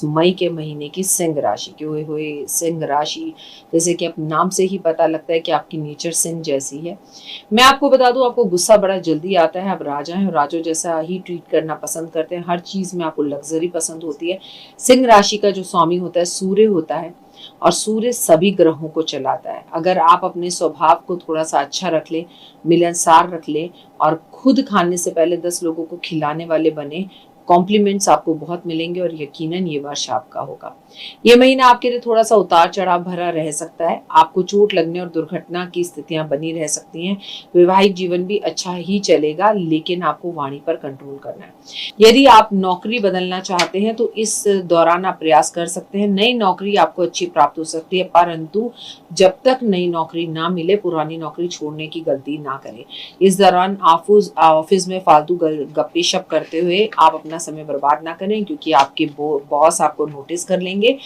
मई के महीने की सिंह राशि की हुए सिंह राशि, जैसे कि अपने नाम से ही पता लगता है कि आपकी नेचर सिंह जैसी है। मैं आपको बता दूं, आपको गुस्सा बड़ा जल्दी आता है। आप राजा हैं और राजों जैसा ही ट्रीट करना पसंद करते हैं। हर चीज में आपको लग्जरी पसंद होती है। सिंह राशि का जो स्वामी होता है सूर्य होता है, और सूर्य सभी ग्रहों को चलाता है। अगर आप अपने स्वभाव को थोड़ा सा अच्छा रख ले, मिलनसार रख ले, और खुद खाने से पहले 10 लोगों को खिलाने वाले बने, कॉम्प्लीमेंट्स आपको बहुत मिलेंगे और यकीनन ये वर्ष आपका होगा। ये महीना आपके लिए थोड़ा सा उतार चढ़ाव भरा रह सकता है। आपको चोट लगने और दुर्घटना की स्थितियां बनी रह सकती हैं। वैवाहिक जीवन भी अच्छा ही चलेगा, लेकिन आपको वाणी पर कंट्रोल करना है। यदि आप नौकरी बदलना चाहते हैं तो इस दौरान आप प्रयास कर सकते हैं। नई नौकरी आपको अच्छी प्राप्त हो सकती है, परंतु जब तक नई नौकरी ना मिले पुरानी नौकरी छोड़ने की गलती ना करें। इस दौरान ऑफिस में फालतू गप्पे शप करते हुए आप अपना समय बर्बाद ना करें, क्योंकि आपके बॉस आपको नोटिस कर लेंगे,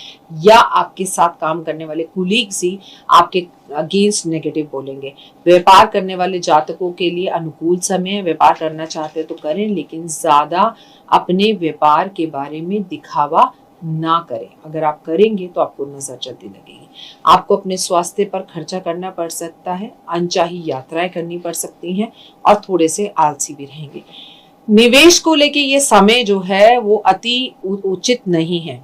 या आपके साथ काम करने वाले कुलीग्स ही आपके अगेंस्ट नेगेटिव बोलेंगे। व्यापार करने वाले जातकों के लिए अनुकूल समय है। व्यापार करना चाहते हैं तो करें, लेकिन ज्यादा अपने व्यापार के बारे में दिखावा ना करें। अगर आप करेंगे तो आपको नजर जल्दी लगेगी। आपको अपने स्वास्थ्य पर खर्चा करना पड़ सकता है, अनचाही यात्राएं करनी पड़ सकती हैं, और थोड़े से आलसी भी रहेंगे। निवेश को लेके ये समय जो है वो अति उचित नहीं है।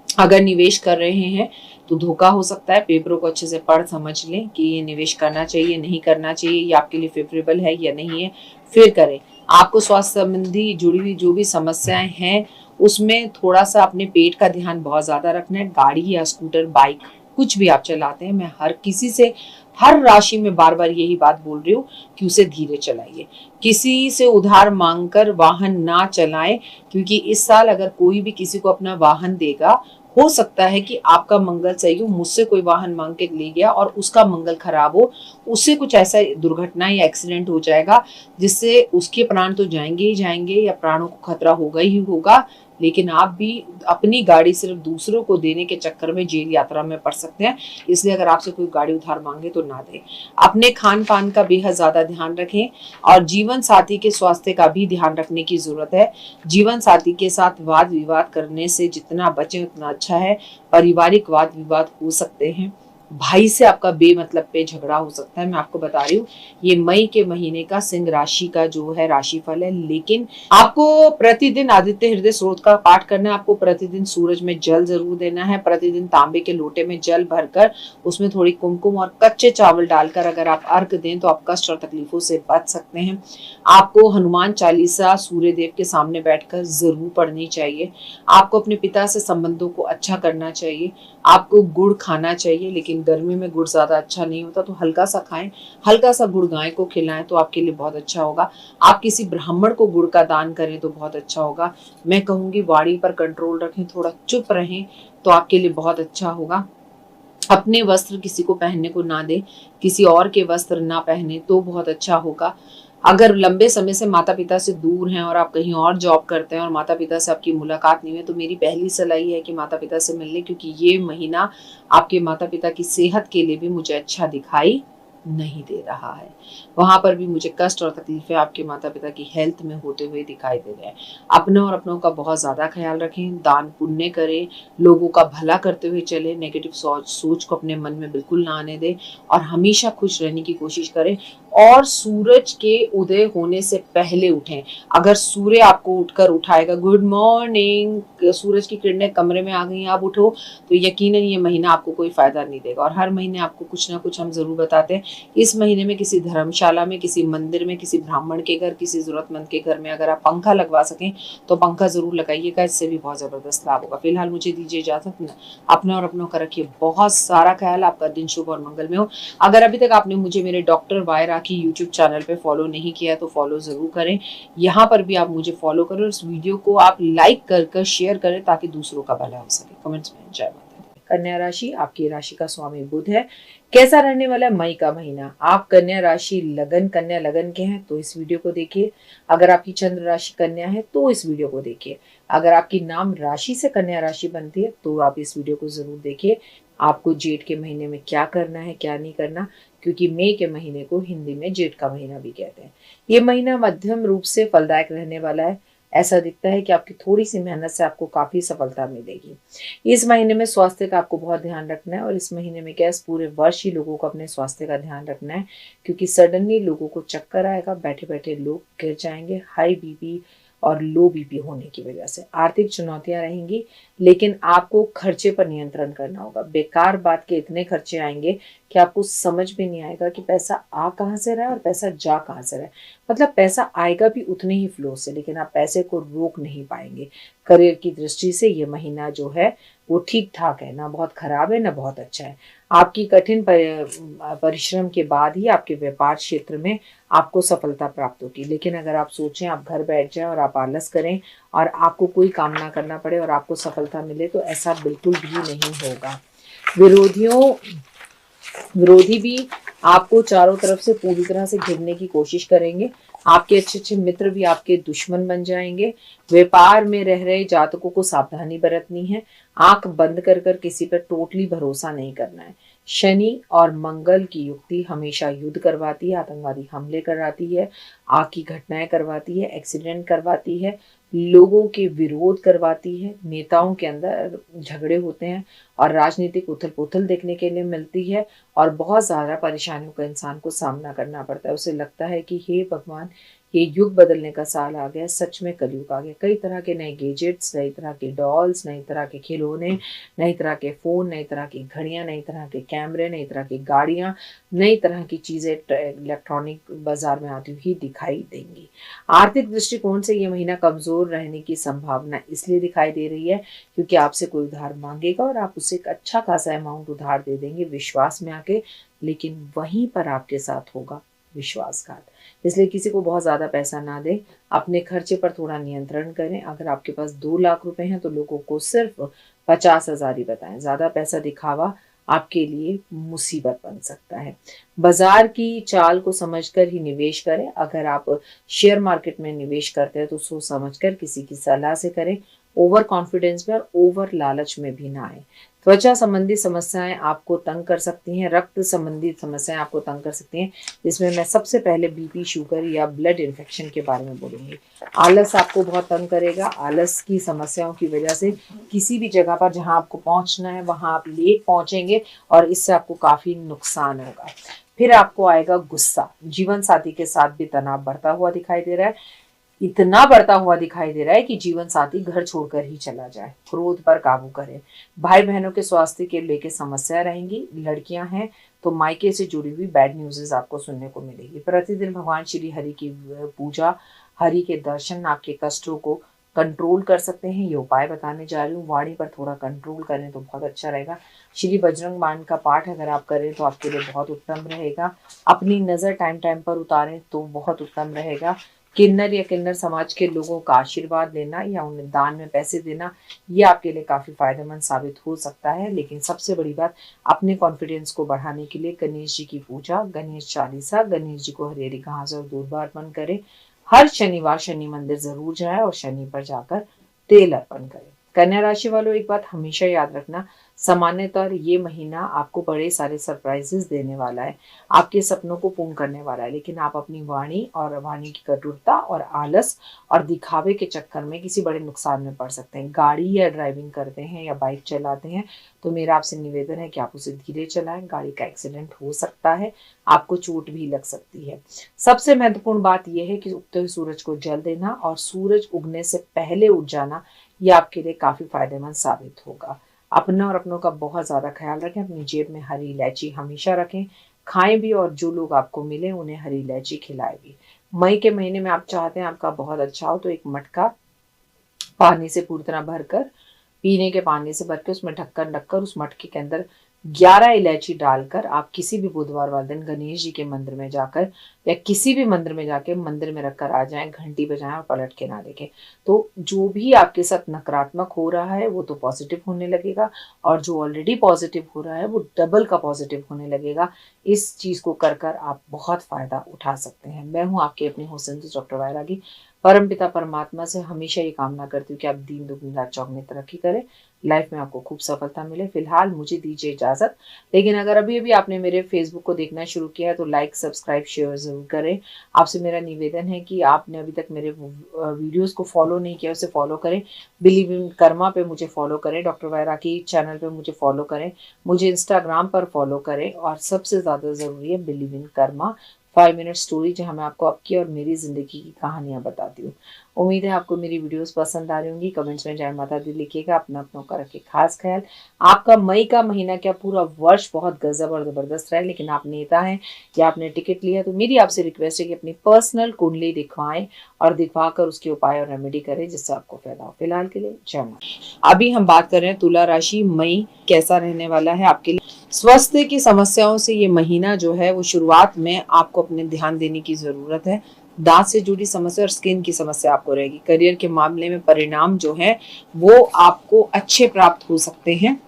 अगर निवेश कर रहे हैं तो धोखा हो सकता है। पेपरों को अच्छे से पढ़ समझ लें कि ये निवेश करना चाहिए, नहीं करना चाहिए, ये आपके लिए फेवरेबल है या नहीं है, फिर करें। आपको स्वास्थ्य संबंधी जुड़ी हुई जो भी समस्याएं हैं उसमें थोड़ा सा अपने पेट का ध्यान बहुत ज्यादा रखना है। गाड़ी या स्कूटर, बाइक, कुछ भी आप चलाते हैं, मैं हर किसी से, हर राशि में बार बार यही बात बोल रही हूँ कि उसे धीरे चलाइए। किसी से उधार मांगकर वाहन ना चलाएं, क्योंकि इस साल अगर कोई भी किसी को अपना वाहन देगा, हो सकता है कि आपका मंगल सही हो। मुझसे कोई वाहन मांग के ले गया और उसका मंगल खराब हो, उससे कुछ ऐसा दुर्घटना या एक्सीडेंट हो जाएगा जिससे उसके प्राण तो जाएंगे ही जाएंगे, या प्राणों को खतरा होगा ही होगा, लेकिन आप भी अपनी गाड़ी सिर्फ दूसरों को देने के चक्कर में जेल यात्रा में पड़ सकते हैं। इसलिए अगर आपसे कोई गाड़ी उधार मांगे तो ना दें। अपने खान पान का बेहद ज्यादा ध्यान रखें, और जीवन साथी के स्वास्थ्य का भी ध्यान रखने की जरूरत है। जीवन साथी के साथ वाद विवाद करने से जितना बचे उतना अच्छा है। पारिवारिक वाद विवाद हो सकते हैं, भाई से आपका बेमतलब पे झगड़ा हो सकता है। मैं आपको बता रही हूँ, ये मई के महीने का सिंह राशि का जो है राशिफल है। लेकिन आपको प्रतिदिन आदित्य हृदय स्रोत का पाठ करना है। आपको प्रतिदिन सूरज में जल जरूर देना है। प्रतिदिन तांबे के लोटे में जल भरकर उसमें थोड़ी कुमकुम और कच्चे चावल डालकर अगर आप अर्घ दें तो आप कष्ट और तकलीफों से बच सकते हैं। आपको हनुमान चालीसा सूर्य देव के सामने बैठकर जरूर पढ़नी चाहिए। आपको अपने पिता से संबंधों को अच्छा करना चाहिए। आपको गुड़ खाना चाहिए, लेकिन गर्मी में गुड़ ज्यादा अच्छा नहीं होता, तो हल्का सा खाएं। हल्का सा गुड़ गाय को खिलाएं तो आपके लिए बहुत अच्छा होगा। आप किसी ब्राह्मण को गुड़ का दान करें तो बहुत अच्छा होगा। मैं कहूंगी वाणी पर कंट्रोल रखें, थोड़ा चुप रहें तो आपके लिए बहुत अच्छा होगा। अपने वस्त्र किसी को पहनने को ना दे, किसी और के वस्त्र ना पहने तो बहुत अच्छा होगा। अगर लंबे समय से माता पिता से दूर हैं और आप कहीं और जॉब करते हैं और माता पिता से आपकी मुलाकात नहीं है, तो मेरी पहली सलाह ये है कि माता पिता से मिल लें, क्योंकि ये महीना आपके माता पिता की सेहत के लिए भी मुझे अच्छा दिखाई नहीं दे रहा है। वहां पर भी मुझे कष्ट और तकलीफें आपके माता पिता की हेल्थ में होते हुए दिखाई दे रहे हैं। अपने और अपनों का बहुत ज्यादा ख्याल रखें, दान पुण्य करें, लोगों का भला करते हुए चले, नेगेटिव सोच को अपने मन में बिल्कुल ना आने दें, और हमेशा खुश रहने की कोशिश करें। और सूरज के उदय होने से पहले उठें। अगर सूर्य आपको उठकर उठाएगा, गुड मॉर्निंग, सूरज की किरणें कमरे में आ गई, आप उठो, तो यकीनन ये महीना आपको कोई फायदा नहीं देगा। और हर महीने आपको कुछ ना कुछ हम जरूर बताते हैं। इस महीने में किसी धर्मशाला में, किसी मंदिर में, किसी ब्राह्मण के घर, किसी जरूरतमंद के घर में अगर आप पंखा लगवा सकें तो पंखा जरूर लगाइएगा, इससे भी बहुत जबरदस्त लाभ होगा। फिलहाल मुझे दीजिए इजाजत, अपना और अपनों का रखिए बहुत सारा ख्याल। आपका दिन शुभ और मंगल में हो। अगर अभी तक आपने मुझे मेरे डॉक्टर वाय राखी यूट्यूब चैनल पे फॉलो नहीं किया तो फॉलो जरूर करें। यहाँ पर भी आप मुझे फॉलो करें और इस वीडियो को आप लाइक कर शेयर करें ताकि दूसरों का भला हो सके। कमेंट्स में जय माता दी। कन्या राशि, आपकी राशि का स्वामी बुध है। कैसा रहने वाला है मई का महीना? आप कन्या राशि लगन, कन्या लगन के हैं तो इस वीडियो को देखिए। अगर आपकी चंद्र राशि कन्या है तो इस वीडियो को देखिए। अगर आपकी नाम राशि से कन्या राशि बनती है तो आप इस वीडियो को जरूर देखिए। आपको जेठ के महीने में क्या करना है, क्या नहीं करना, क्योंकि मई के महीने को हिंदी में जेठ का महीना भी कहते हैं। ये महीना मध्यम रूप से फलदायक रहने वाला है। ऐसा दिखता है कि आपकी थोड़ी सी मेहनत से आपको काफ़ी सफलता मिलेगी। इस महीने में स्वास्थ्य का आपको बहुत ध्यान रखना है, और इस महीने में क्या, इस पूरे वर्ष ही लोगों को अपने स्वास्थ्य का ध्यान रखना है, क्योंकि सडनली लोगों को चक्कर आएगा, बैठे बैठे लोग गिर जाएंगे हाई बीपी और लो बीपी होने की वजह से। आर्थिक चुनौतियां रहेंगी, लेकिन आपको खर्चे पर नियंत्रण करना होगा। बेकार बात के इतने खर्चे आएंगे कि आपको समझ में नहीं आएगा कि पैसा आ कहाँ से रहा है और पैसा जा कहाँ से रहा है। मतलब पैसा आएगा भी उतने ही फ्लो से, लेकिन आप पैसे को रोक नहीं पाएंगे। करियर की दृष्टि से ये महीना जो है वो ठीक ठाक है, ना बहुत खराब है ना बहुत अच्छा है। आपकी कठिन परिश्रम के बाद ही आपके व्यापार क्षेत्र में आपको सफलता प्राप्त होगी। लेकिन अगर आप सोचें आप घर बैठ जाएं और आप आलस करें और आपको कोई काम ना करना पड़े और आपको सफलता मिले, तो ऐसा बिल्कुल भी नहीं होगा। विरोधी भी आपको चारों तरफ से पूरी तरह से घेरने की कोशिश करेंगे। आपके अच्छे अच्छे मित्र भी आपके दुश्मन बन जाएंगे। व्यापार में रह रहे जातकों को सावधानी बरतनी है। आंख बंद कर कर किसी पर टोटली भरोसा नहीं करना है। शनि और मंगल की युक्ति हमेशा युद्ध करवाती है, आतंकवादी हमले करवाती है, आग की घटनाएं करवाती है, एक्सीडेंट करवाती है, लोगों के विरोध करवाती है, नेताओं के अंदर झगड़े होते हैं और राजनीतिक उथल पुथल देखने के लिए मिलती है, और बहुत ज़्यादा परेशानियों का इंसान को सामना करना पड़ता है। उसे लगता है कि हे भगवान, ये युग बदलने का साल आ गया, सच में कलयुग आ गया। कई तरह के नए गैजेट्स, नई तरह के डॉल्स, नई तरह के खिलौने, नई तरह के फ़ोन, नई तरह की घड़ियाँ, नई तरह के कैमरे, नई तरह की गाड़ियाँ, नई तरह की चीज़ें इलेक्ट्रॉनिक बाजार में आती हुई दिखाई देंगी। आर्थिक दृष्टिकोण से ये महीना कमज़ोर रहने की संभावना इसलिए दिखाई दे रही है क्योंकि आपसे कोई उधार मांगेगा और आप उसे एक अच्छा खासा अमाउंट उधार दे देंगे विश्वास में आके, लेकिन वहीं पर आपके साथ होगा विश्वासघात। इसलिए किसी को बहुत ज़्यादा पैसा ना दें, अपने खर्चे पर थोड़ा नियंत्रण करें। अगर आपके पास 2 लाख रुपए हैं तो लोगों को सिर्फ 50,000 ही बताएं। ज़्यादा पैसा दिखावा आपके लिए मुसीबत बन सकता है। बाजार की चाल को समझकर ही निवेश करें। अगर आप शेयर मार्केट में निवेश करते हैं तो सोच समझकर किसी की सलाह से करें। ओवर कॉन्फिडेंस में और ओवर लालच में भी ना आए। त्वचा संबंधी समस्याएं आपको तंग कर सकती हैं, रक्त संबंधी समस्याएं आपको तंग कर सकती हैं, जिसमें मैं सबसे पहले बीपी, शुगर या ब्लड इन्फेक्शन के बारे में बोलूँगी। आलस आपको बहुत तंग करेगा। आलस की समस्याओं की वजह से किसी भी जगह पर जहां आपको पहुंचना है वहां आप लेट पहुंचेंगे और इससे आपको काफ़ी नुकसान होगा। फिर आपको आएगा गुस्सा। जीवन साथी के साथ भी तनाव बढ़ता हुआ दिखाई दे रहा है, इतना बढ़ता हुआ दिखाई दे रहा है कि जीवन साथी घर छोड़कर ही चला जाए। क्रोध पर काबू करें। भाई बहनों के स्वास्थ्य के लेके समस्या रहेंगी। लड़कियां हैं तो मायके से जुड़ी हुई बैड न्यूज़ आपको सुनने को मिलेगी। प्रतिदिन भगवान श्री हरि की पूजा, हरि के दर्शन आपके कष्टों को कंट्रोल कर सकते हैं। ये उपाय बताने जा रही हूँ। वाणी पर थोड़ा कंट्रोल करें तो बहुत अच्छा रहेगा। श्री बजरंग बाण का पाठ अगर आप करें तो आपके लिए बहुत उत्तम रहेगा। अपनी नज़र टाइम टाइम पर उतारें तो बहुत उत्तम रहेगा। किन्नर या किन्नर समाज के लोगों का आशीर्वाद लेना या उन्हें दान में पैसे देना, ये आपके लिए काफ़ी फायदेमंद साबित हो सकता है। लेकिन सबसे बड़ी बात, अपने कॉन्फिडेंस को बढ़ाने के लिए गणेश जी की पूजा, गणेश चालीसा, गणेश जी को हरी हरी घास और दूध अर्पण करें। हर शनिवार शनि मंदिर जरूर जाए और शनि पर जाकर तेल अर्पण करें। कन्या राशि वालों, एक बात हमेशा याद रखना, सामान्यतः ये महीना आपको बड़े सारे सरप्राइजेस देने वाला है, आपके सपनों को पूर्ण करने वाला है। लेकिन आप अपनी वाणी और वाणी की कटुरता और आलस और दिखावे के चक्कर में किसी बड़े नुकसान में पड़ सकते हैं। गाड़ी या ड्राइविंग करते हैं या बाइक चलाते हैं तो मेरा आपसे निवेदन है कि आप उसे धीरे चलाएं। गाड़ी का एक्सीडेंट हो सकता है, आपको चोट भी लग सकती है। सबसे महत्वपूर्ण बात यह है कि उगते हुए सूरज को जल देना और सूरज उगने से पहले उठ जाना, ये आपके लिए काफ़ी फायदेमंद साबित होगा। अपना और अपनों का बहुत ज़्यादा ख्याल रखें। अपनी जेब में हरी इलायची हमेशा रखें, खाएं भी, और जो लोग आपको मिले उन्हें हरी इलायची खिलाएं भी। मई के महीने में आप चाहते हैं आपका बहुत अच्छा हो तो एक मटका पानी से पूरी तरह भरकर, पीने के पानी से भर के उसमें ढक्कन रखकर उस मटके के अंदर 11 इलायची डालकर आप किसी भी बुधवार वाले दिन गणेश जी के मंदिर में जाकर या किसी भी मंदिर में जाके मंदिर में रखकर आ जाएं, घंटी बजाएं और पलट के ना देखें। तो जो भी आपके साथ नकारात्मक हो रहा है वो तो पॉजिटिव होने लगेगा, और जो ऑलरेडी पॉजिटिव हो रहा है वो डबल का पॉजिटिव होने लगेगा। इस चीज़ को कर कर आप बहुत फ़ायदा उठा सकते हैं। मैं हूँ आपके अपनी होस्ट डॉक्टर वैरागी। परमपिता परमात्मा से हमेशा ये कामना करती हूँ कि आप दीन दुगनी रात चौगुनी तरक्की करें, लाइफ में आपको खूब सफलता मिले। फिलहाल मुझे दीजिए इजाजत, लेकिन अगर अभी अभी आपने मेरे फेसबुक को देखना शुरू किया है तो लाइक सब्सक्राइब शेयर जरूर करें। आपसे मेरा निवेदन है कि आपने अभी तक मेरे वीडियोस को फॉलो नहीं किया, उसे फॉलो करें। बिलीव इन कर्मा पे मुझे फॉलो करें, डॉक्टर वैरागी चैनल पे मुझे फॉलो करें, मुझे इंस्टाग्राम पर फॉलो करें, और सबसे ज़्यादा ज़रूरी है believe in Karma 5 minute story, जहाँ मैं आपको आपकी और मेरी ज़िंदगी की कहानियाँ बताती हूँ। उम्मीद है आपको मेरी वीडियोस पसंद आ रही होंगी। कमेंट्स में जय माता दी लिखिएगा। अपना अपनों का रखे खास ख्याल। आपका मई का महीना क्या पूरा वर्ष बहुत गजब और ज़बरदस्त रहा है, लेकिन आप नेता हैं या आपने टिकट लिया तो मेरी आपसे रिक्वेस्ट है कि अपनी पर्सनल कुंडली दिखवाएं और दिखवाकर उसके उपाय और रेमेडी करें जिससे आपको फायदा हो। फिलहाल के लिए जय माता। अभी हम बात कर रहे हैं तुला राशि, मई कैसा रहने वाला है आपके लिए। स्वास्थ्य की समस्याओं से ये महीना जो है वो शुरुआत में आपको अपने ध्यान देने की जरूरत है। दांत से जुड़ी समस्या और स्किन की समस्या आपको रहेगी। करियर के मामले में परिणाम जो है वो आपको अच्छे प्राप्त हो सकते हैं।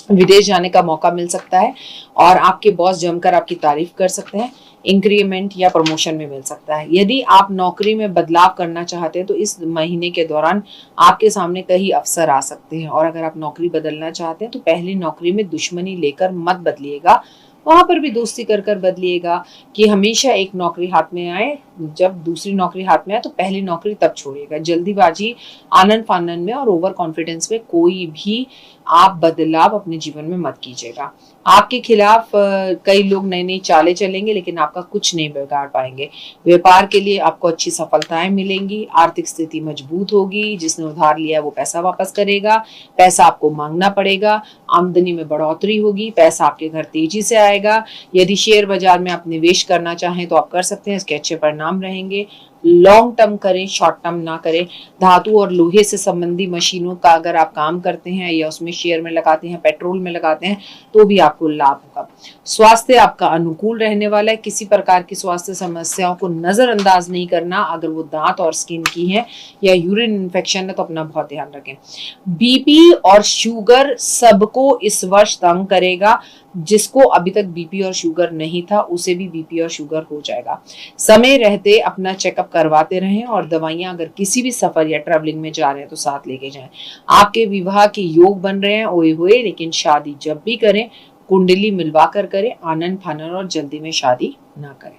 विदेश जाने का मौका मिल सकता है और आपके बॉस जमकर आपकी तारीफ कर सकते हैं। इंक्रीमेंट या प्रमोशन में मिल सकता है। यदि आप नौकरी में बदलाव करना चाहते हैं तो इस महीने के दौरान आपके सामने कई अवसर आ सकते हैं, और अगर आप नौकरी बदलना चाहते हैं तो पहली नौकरी में दुश्मनी लेकर मत बदलिएगा, वहां पर भी दोस्ती कर कर बदलिएगा। कि हमेशा एक नौकरी हाथ में आए, जब दूसरी नौकरी हाथ में आए तो पहली नौकरी तब छोड़िएगा। जल्दीबाजी, आनंद फानन में और ओवर कॉन्फिडेंस में कोई भी आप बदलाव अपने जीवन में मत कीजिएगा। आपके खिलाफ कई लोग नई नई चालें चलेंगे, लेकिन आपका कुछ नहीं बिगाड़ पाएंगे। व्यापार के लिए आपको अच्छी सफलताएं मिलेंगी। आर्थिक स्थिति मजबूत होगी। जिसने उधार लिया वो पैसा वापस करेगा। पैसा आपको मांगना पड़ेगा। आमदनी में बढ़ोतरी होगी। पैसा आपके घर तेजी से आएगा। यदि शेयर बाजार में आप निवेश करना चाहें तो आप कर सकते हैं, इसके अच्छे परिणाम रहेंगे। लॉन्ग टर्म करें, शॉर्ट टर्म ना करें। धातु और लोहे से संबंधी मशीनों का अगर आप काम करते हैं या उसमें शेयर में लगाते हैं, पेट्रोल में लगाते हैं, तो भी आपको लाभ होगा। स्वास्थ्य आपका अनुकूल रहने वाला है। किसी प्रकार की स्वास्थ्य समस्याओं को नजरअंदाज नहीं करना। अगर वो दांत और स्किन की है या यूरिन इन्फेक्शन है तो अपना बहुत ध्यान रखें। बीपी और शुगर सबको इस वर्ष तंग करेगा। जिसको अभी तक बीपी और शुगर नहीं था उसे भी बीपी और शुगर हो जाएगा। समय रहते अपना चेकअप करवाते रहें, और दवाइयां अगर किसी भी सफर या ट्रैवलिंग में जा रहे हैं तो साथ लेके जाएं। आपके विवाह के योग बन रहे हैं ओए हुए, लेकिन शादी जब भी करें कुंडली मिलवा कर करें। आनंद फानन और जल्दी में शादी ना करें।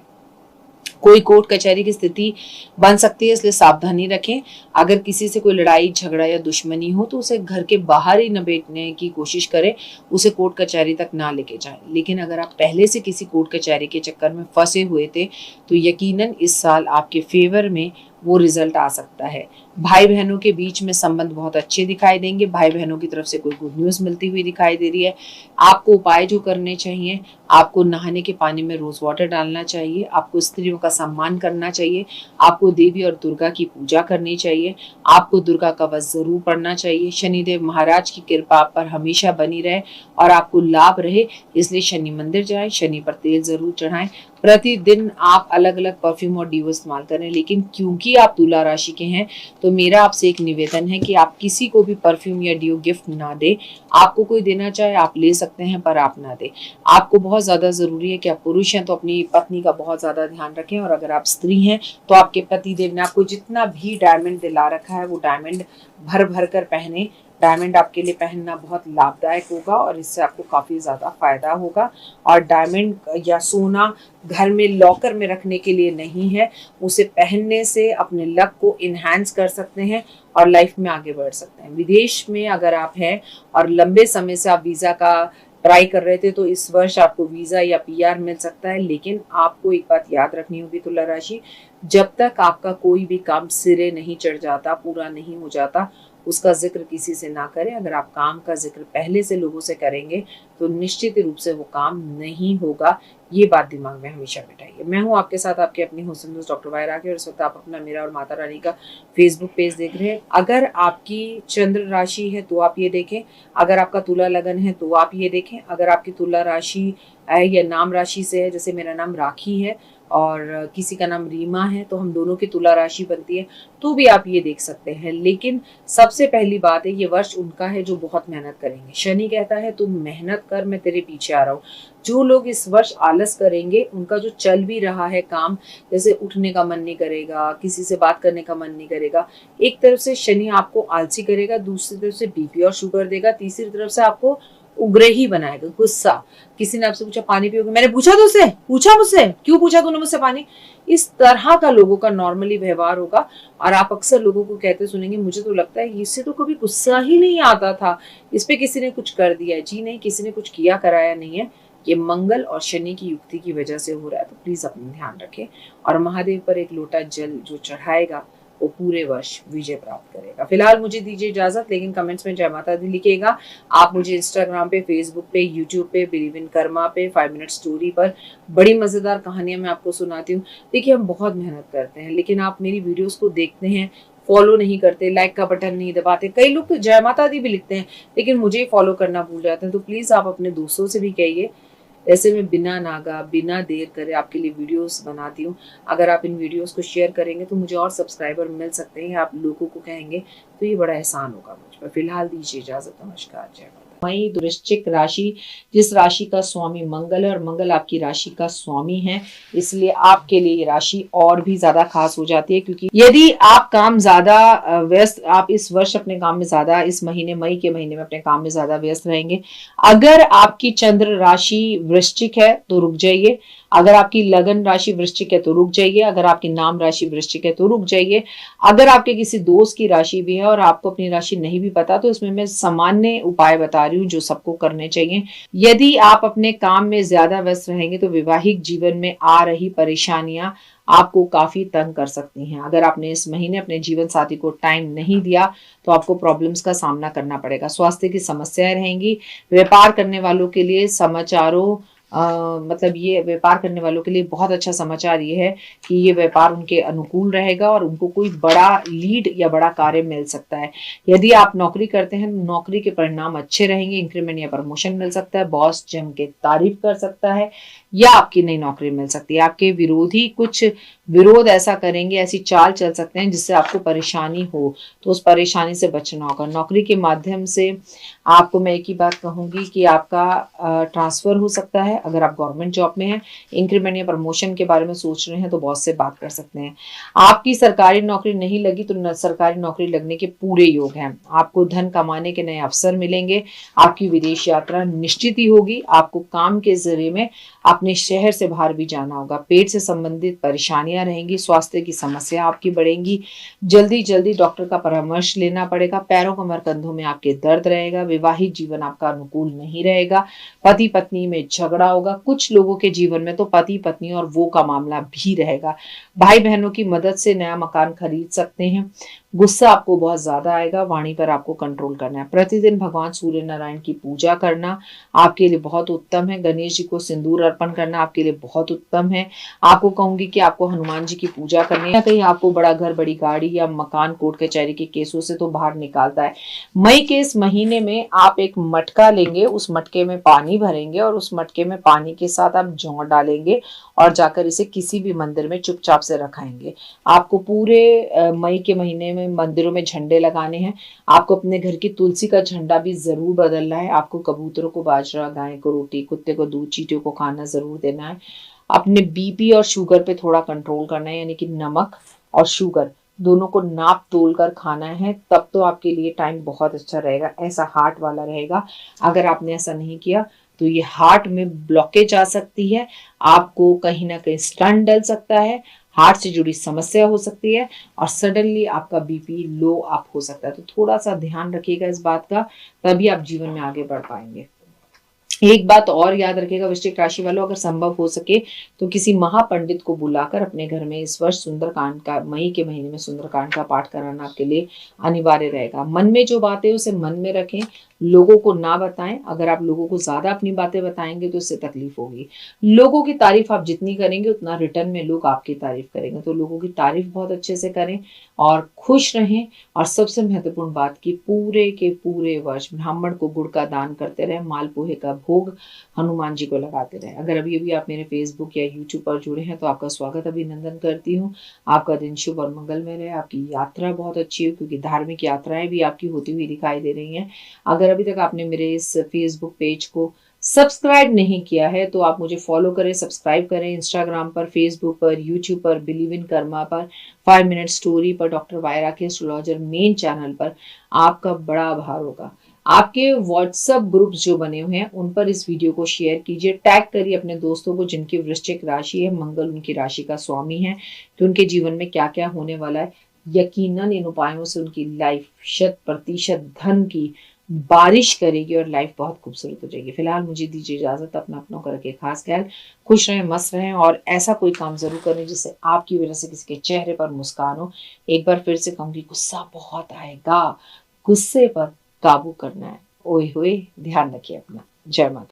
कोई कोर्ट कचहरी की स्थिति बन सकती है, इसलिए सावधानी रखें। अगर किसी से कोई लड़ाई झगड़ा या दुश्मनी हो तो उसे घर के बाहर ही निबेड़ने की कोशिश करें, उसे कोर्ट कचहरी तक ना लेके जाएं। लेकिन अगर आप पहले से किसी कोर्ट कचहरी के चक्कर में फंसे हुए थे तो यकीनन इस साल आपके फेवर में वो रिजल्ट आ सकता है। भाई बहनों के बीच में संबंध बहुत अच्छे दिखाई देंगे। भाई बहनों की तरफ से कोई गुड न्यूज़ मिलती हुई दिखाई दे रही है। आपको उपाय जो करने चाहिए, आपको नहाने के पानी में रोज वाटर डालना चाहिए। आपको स्त्रियों का सम्मान करना चाहिए। आपको देवी और दुर्गा की पूजा करनी चाहिए। आपको दुर्गा कवच जरूर पढ़ना चाहिए। शनिदेव महाराज की कृपा आप पर हमेशा बनी रहे और आपको लाभ रहे, इसलिए शनि मंदिर जाएं, शनि पर तेल जरूर चढ़ाएं। प्रतिदिन आप अलग अलग परफ्यूम और डीओ इस्तेमाल करें। लेकिन क्योंकि आप तुला राशि के हैं तो मेरा आपसे एक निवेदन है कि आप किसी को भी परफ्यूम या डीओ गिफ्ट ना दें। आपको कोई देना चाहे आप ले सकते हैं, पर आप ना दें। आपको बहुत ज्यादा जरूरी है कि आप पुरुष हैं तो अपनी पत्नी का बहुत ज्यादा ध्यान रखें, और अगर आप स्त्री हैं तो आपके पति देव ने आपको जितना भी डायमंड दिला रखा है वो डायमंड भर भर कर पहने। डायमंड आपके लिए पहनना बहुत लाभदायक होगा और इससे आपको काफी ज्यादा फायदा होगा। और डायमंड या सोना घर में लॉकर में रखने के लिए नहीं है, उसे पहनने से अपने लक को इनहैंस कर सकते हैं और लाइफ में आगे बढ़ सकते हैं। विदेश में अगर आप हैं और लंबे समय से आप वीजा का ट्राई कर रहे थे तो इस वर्ष आपको वीजा या पीआर मिल सकता है। लेकिन आपको एक बात याद रखनी होगी तुला राशि, जब तक आपका कोई भी काम सिरे नहीं चढ़ जाता, पूरा नहीं हो जाता, उसका जिक्र किसी से ना करें। अगर आप काम का जिक्र पहले से लोगों से करेंगे तो निश्चित रूप से वो काम नहीं होगा। ये बात दिमाग में हमेशा बिठाइए। मैं हूँ आपके साथ आपके अपनी हुस्न दोस्त डॉक्टर वैरागी, और इस वक्त आप अपना मेरा और माता रानी का फेसबुक पेज देख रहे हैं। अगर आपकी चंद्र राशि है तो आप ये देखें, अगर आपका तुला लगन है तो आप ये देखें, अगर आपकी तुला राशि या नाम राशि से है, जैसे मेरा नाम राखी है और किसी का नाम रीमा है, तो हम दोनों की तुला राशि बनती है, तो भी आप ये देख सकते हैं। लेकिन सबसे पहली बात है, ये वर्ष उनका है जो बहुत मेहनत करेंगे। शनि कहता है तुम मेहनत कर, मैं तेरे पीछे आ रहा हूँ। जो लोग इस वर्ष आलस आलस करेंगे, उनका जो चल भी रहा है काम, जैसे उठने का मन नहीं करेगा, किसी से बात करने का मन नहीं करेगा। एक तरफ से शनि आपको आलसी करेगा, दूसरी तरफ से बीपी और शुगर देगा, तीसरी तरफ से आपको उग्र ही बनाएगा, गुस्सा। किसी ने आपसे पूछा पानी पियोगे, मैंने पूछा तुझसे, पूछा मुझसे, क्यों पूछा तूने मुझसे पानी? इस तरह का लोगों का नॉर्मली व्यवहार होगा। और आप अक्सर लोगों को कहते सुनेंगे, मुझे तो लगता है इससे तो कभी गुस्सा ही नहीं आता था, इस पे किसी ने कुछ कर दिया है। जी नहीं, किसी ने कुछ किया कराया नहीं है, ये मंगल और शनि की युक्ति की वजह से हो रहा है। तो प्लीज अपना ध्यान रखें और महादेव पर एक लोटा जल जो चढ़ाएगा वो पूरे वर्ष विजय प्राप्त करेगा। फिलहाल मुझे दीजिए इजाजत, लेकिन कमेंट्स में जय माता दी लिखिएगा। आप मुझे इंस्टाग्राम पे, फेसबुक पे, यूट्यूब पे, बिलीव इन कर्मा पे, 5 मिनट स्टोरी पर बड़ी मजेदार कहानियां मैं आपको सुनाती हूँ। देखिए, हम बहुत मेहनत करते हैं, लेकिन आप मेरी वीडियोस को देखते हैं, फॉलो नहीं करते, लाइक का बटन नहीं दबाते। कई लोग तो जय माता दी भी लिखते हैं, लेकिन मुझे फॉलो करना भूल जाते हैं। तो प्लीज आप अपने दोस्तों से भी कहिए, ऐसे में बिना नागा बिना देर करे आपके लिए वीडियोस बनाती हूँ। अगर आप इन वीडियोस को शेयर करेंगे तो मुझे और सब्सक्राइबर मिल सकते हैं, आप लोगों को कहेंगे तो ये बड़ा एहसान होगा मुझ पर। फिलहाल दीजिए इजाजत, नमस्कार, जय माता। मई वृश्चिक राशि, जिस राशि का स्वामी मंगल है और मंगल आपकी राशि का स्वामी है, इसलिए आपके लिए ये राशि और भी ज्यादा खास हो जाती है। क्योंकि यदि आप काम ज्यादा व्यस्त, आप इस वर्ष अपने काम में ज्यादा, इस महीने मई के महीने में अपने काम में ज्यादा व्यस्त रहेंगे। अगर आपकी चंद्र राशि वृश्चिक है तो रुक जाइए, अगर आपकी लगन राशि वृश्चिक है तो रुक जाइए, अगर आपकी नाम राशि वृश्चिक है तो रुक जाइए। अगर आपके किसी दोस्त की राशि भी है और आपको अपनी राशि नहीं भी पता, तो इसमें मैं सामान्य उपाय बता रही हूँ जो सबको करने चाहिए। यदि आप अपने काम में ज्यादा व्यस्त रहेंगे तो वैवाहिक जीवन में आ रही परेशानियां आपको काफी तंग कर सकती हैं। अगर आपने इस महीने अपने जीवन साथी को टाइम नहीं दिया तो आपको प्रॉब्लम्स का सामना करना पड़ेगा, स्वास्थ्य की समस्याएं रहेंगी। व्यापार करने वालों के लिए समाचारों मतलब ये व्यापार करने वालों के लिए बहुत अच्छा समाचार ये है कि ये व्यापार उनके अनुकूल रहेगा और उनको कोई बड़ा लीड या बड़ा कार्य मिल सकता है। यदि आप नौकरी करते हैं, नौकरी के परिणाम अच्छे रहेंगे, इंक्रीमेंट या प्रमोशन मिल सकता है, बॉस जम के तारीफ कर सकता है या आपकी नई नौकरी मिल सकती है। आपके विरोधी कुछ विरोध ऐसा करेंगे, ऐसी चाल चल सकते हैं जिससे आपको परेशानी हो, तो उस परेशानी से बचना होगा। नौकरी के माध्यम से आपको मैं एक ही बात कहूंगी कि आपका ट्रांसफर हो सकता है। अगर आप गवर्नमेंट जॉब में हैं, इंक्रीमेंट या प्रमोशन के बारे में सोच रहे हैं तो बॉस से बात कर सकते हैं। आपकी सरकारी नौकरी नहीं लगी तो सरकारी नौकरी लगने के पूरे योग हैं। आपको धन कमाने के नए अवसर मिलेंगे, आपकी विदेश यात्रा निश्चित ही होगी। आपको काम के जरिए में अपने शहर से बाहर भी जाना होगा। पेट से संबंधित परेशानियां रहेंगी, स्वास्थ्य की समस्या आपकी बढ़ेंगी, जल्दी जल्दी डॉक्टर का परामर्श लेना पड़ेगा। पैरों कमर कंधों में आपके दर्द रहेगा, वैवाहिक जीवन आपका अनुकूल नहीं रहेगा, पति पत्नी में झगड़ा होगा। कुछ लोगों के जीवन में तो पति पत्नी और वो का मामला भी रहेगा। भाई बहनों की मदद से नया मकान खरीद सकते हैं। गुस्सा आपको बहुत ज्यादा आएगा, वाणी पर आपको कंट्रोल करना है। प्रतिदिन भगवान सूर्य नारायण की पूजा करना आपके लिए बहुत उत्तम है। गणेश जी को सिंदूर अर्पण करना आपके लिए बहुत उत्तम है। आपको कहूंगी कि आपको हनुमान जी की पूजा करनी है। कहीं आपको बड़ा घर, बड़ी गाड़ी या मकान कोर्ट कचहरी के केसों से तो बाहर निकालता है। मई के इस महीने में आप एक मटका लेंगे, उस मटके में पानी भरेंगे और उस मटके में पानी के साथ आप जौ डालेंगे और जाकर इसे किसी भी मंदिर में चुपचाप से रखाएंगे। आपको पूरे मई के महीने में मंदिरों में झंडे लगाने हैं। आपको अपने घर की तुलसी का झंडा भी जरूर बदलना है। आपको कबूतरों को बाजरा, गाय को रोटी, कुत्ते को दूध, चींटियों को खाना जरूर देना है। अपने बीपी और शुगर पे थोड़ा कंट्रोल करना है, यानी कि नमक और शुगर दोनों को नाप तोल कर खाना है, तब तो आपके लिए टाइम बहुत अच्छा रहेगा। ऐसा हार्ट वाला रहेगा। अगर आपने ऐसा नहीं किया तो ये हार्ट में ब्लॉकेज आ सकती है, आपको कहीं ना कहीं स्टंट डल सकता है, हार्ट से जुड़ी समस्या हो सकती है और सडनली आपका बीपी लो अप हो सकता है। तो थोड़ा सा ध्यान रखिएगा इस बात का, तभी आप जीवन में आगे बढ़ पाएंगे। एक बात और याद रखिएगा वृश्चिक राशि वालों, अगर संभव हो सके तो किसी महापंडित को बुलाकर अपने घर में इस वर्ष सुंदरकांड का, मई के महीने में सुंदरकांड का पाठ कराना आपके लिए अनिवार्य रहेगा। मन में जो बातें उसे मन में रखें, लोगों को ना बताएं। अगर आप लोगों को ज्यादा अपनी बातें बताएंगे तो इससे तकलीफ होगी। लोगों की तारीफ आप जितनी करेंगे उतना रिटर्न में लोग आपकी तारीफ करेंगे। तो लोगों की तारीफ बहुत अच्छे से करें और खुश रहें। और सबसे महत्वपूर्ण बात की पूरे के पूरे वर्ष ब्राह्मण को गुड़ का दान करते रहे, मालपुए का भोग हनुमान जी को लगाते रहे। अगर अभी अभी आप मेरे फेसबुक या यूट्यूब पर जुड़े हैं तो आपका स्वागत, अभिनंदन करती हूँ। आपका दिन शुभ और मंगलमय रहे, आपकी यात्रा बहुत अच्छी हो, क्योंकि धार्मिक यात्राएं भी आपकी होती हुई दिखाई दे रही हैं। अगर अभी तक आपने मेरे इस फेसबुक पेज को सब्सक्राइब नहीं किया है तो आप मुझे फॉलो करें, सब्सक्राइब करें। इंस्टाग्राम पर, फेसबुक पर, यूट्यूब पर, बिलीव इन कर्मा पर, 5 मिनट स्टोरी पर, डॉक्टर वायरा के एस्ट्रोलॉजर मेन चैनल पर आपका बड़ा आभार होगा। आपके व्हाट्सएप ग्रुप्स जो बने हुए हैं उन पर इस वीडियो को शेयर कीजिए, टैग करिए अपने दोस्तों को जिनकी वृश्चिक राशि है, मंगल उनकी राशि का स्वामी है, कि उनके जीवन में क्या क्या होने वाला है। यकीनन इन उपायों से उनकी लाइफ 100% धन की बारिश करेगी और लाइफ बहुत खूबसूरत हो जाएगी। फिलहाल मुझे दीजिए इजाजत, अपना अपनों का रखिए खास ख्याल, खुश रहें, मस्त रहें और ऐसा कोई काम जरूर करें जिससे आपकी वजह से किसी के चेहरे पर मुस्कान हो। एक बार फिर से कहूंगी, गुस्सा बहुत आएगा, गुस्से पर काबू करना है। ओए होए, ध्यान रखिए अपना। जय माता।